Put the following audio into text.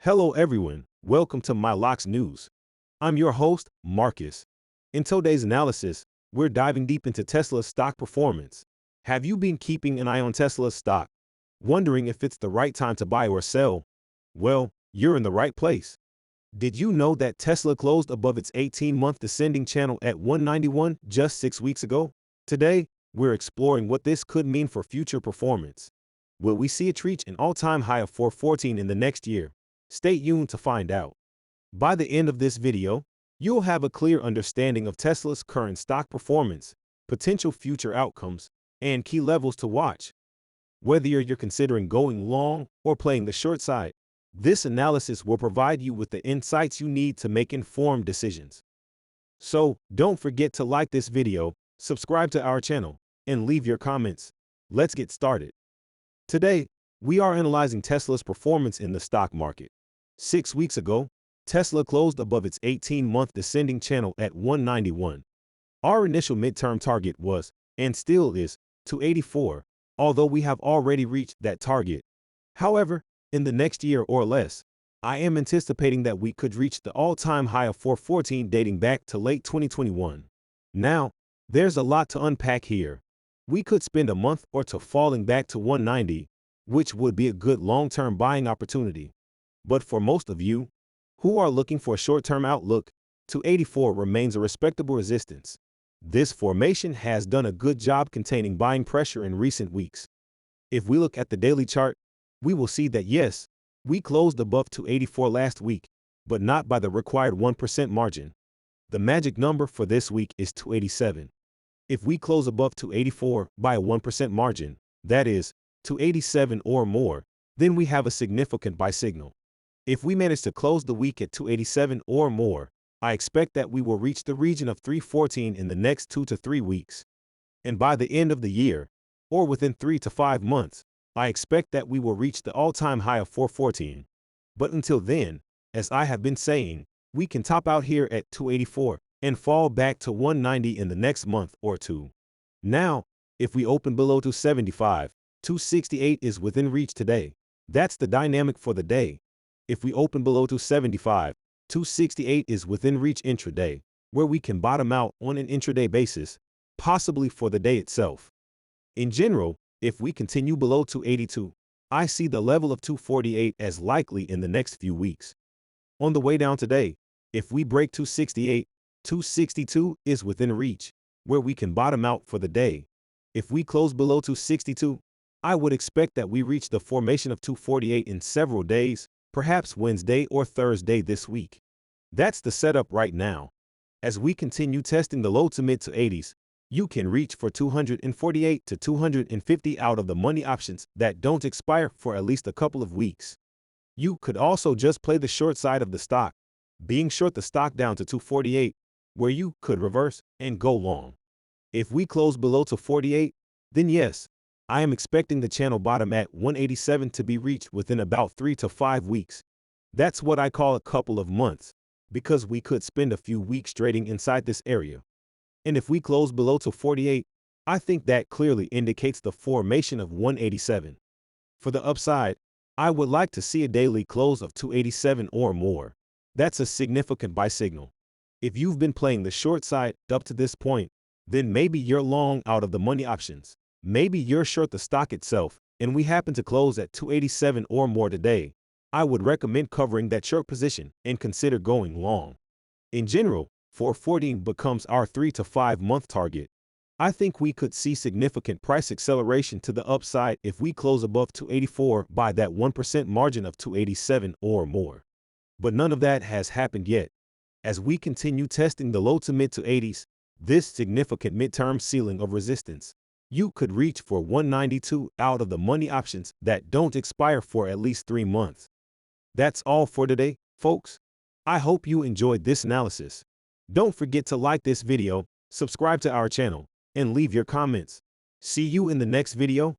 Hello everyone, welcome to MiloX News. I'm your host, Marcus. In today's analysis, we're diving deep into Tesla's stock performance. Have you been keeping an eye on Tesla's stock, wondering if it's the right time to buy or sell? Well, you're in the right place. Did you know that Tesla closed above its 18-month descending channel at 191 just 6 weeks ago? Today, we're exploring what this could mean for future performance. Will we see it reach an all-time high of 414 in the next year? Stay tuned to find out. By the end of this video, you'll have a clear understanding of Tesla's current stock performance, potential future outcomes, and key levels to watch. Whether you're considering going long or playing the short side, this analysis will provide you with the insights you need to make informed decisions. So, don't forget to like this video, subscribe to our channel, and leave your comments. Let's get started. Today, we are analyzing Tesla's performance in the stock market. 6 weeks ago, Tesla closed above its 18-month descending channel at 191. Our initial midterm target was, and still is, 284, although we have already reached that target. However, in the next year or less, I am anticipating that we could reach the all-time high of 414 dating back to late 2021. Now, there's a lot to unpack here. We could spend a month or two falling back to 190, which would be a good long-term buying opportunity. But for most of you, who are looking for a short-term outlook, 284 remains a respectable resistance. This formation has done a good job containing buying pressure in recent weeks. If we look at the daily chart, we will see that yes, we closed above 284 last week, but not by the required 1% margin. The magic number for this week is 287. If we close above 284 by a 1% margin, that is, 287 or more, then we have a significant buy signal. If we manage to close the week at 287 or more, I expect that we will reach the region of 314 in the next 2 to 3 weeks. And by the end of the year, or within 3 to 5 months, I expect that we will reach the all-time high of 414. But until then, as I have been saying, we can top out here at 284 and fall back to 190 in the next month or two. Now, if we open below 275, 268 is within reach today. That's the dynamic for the day. If we open below 275, 268 is within reach intraday, where we can bottom out on an intraday basis, possibly for the day itself. In general, if we continue below 282, I see the level of 248 as likely in the next few weeks. On the way down today, if we break 268, 262 is within reach, where we can bottom out for the day. If we close below 262, I would expect that we reach the formation of 248 in several days, perhaps Wednesday or Thursday this week. That's the setup right now. As we continue testing the low to mid to 80s, you can reach for 248 to 250 out of the money options that don't expire for at least a couple of weeks. You could also just play the short side of the stock, being short the stock down to 248, where you could reverse and go long. If we close below 248, then yes, I am expecting the channel bottom at 187 to be reached within about 3 to 5 weeks. That's what I call a couple of months, because we could spend a few weeks trading inside this area. And if we close below 248, I think that clearly indicates the formation of 187. For the upside, I would like to see a daily close of 287 or more. That's a significant buy signal. If you've been playing the short side up to this point, then maybe you're long out of the money options. Maybe you're short the stock itself, and we happen to close at 287 or more today. I would recommend covering that short position and consider going long. In general, 414 becomes our 3 to 5 month target. I think we could see significant price acceleration to the upside if we close above 284 by that 1% margin of 287 or more. But none of that has happened yet. As we continue testing the low to mid to 80s, this significant midterm ceiling of resistance, you could reach for 192 out of the money options that don't expire for at least 3 months. That's all for today, folks. I hope you enjoyed this analysis. Don't forget to like this video, subscribe to our channel, and leave your comments. See you in the next video.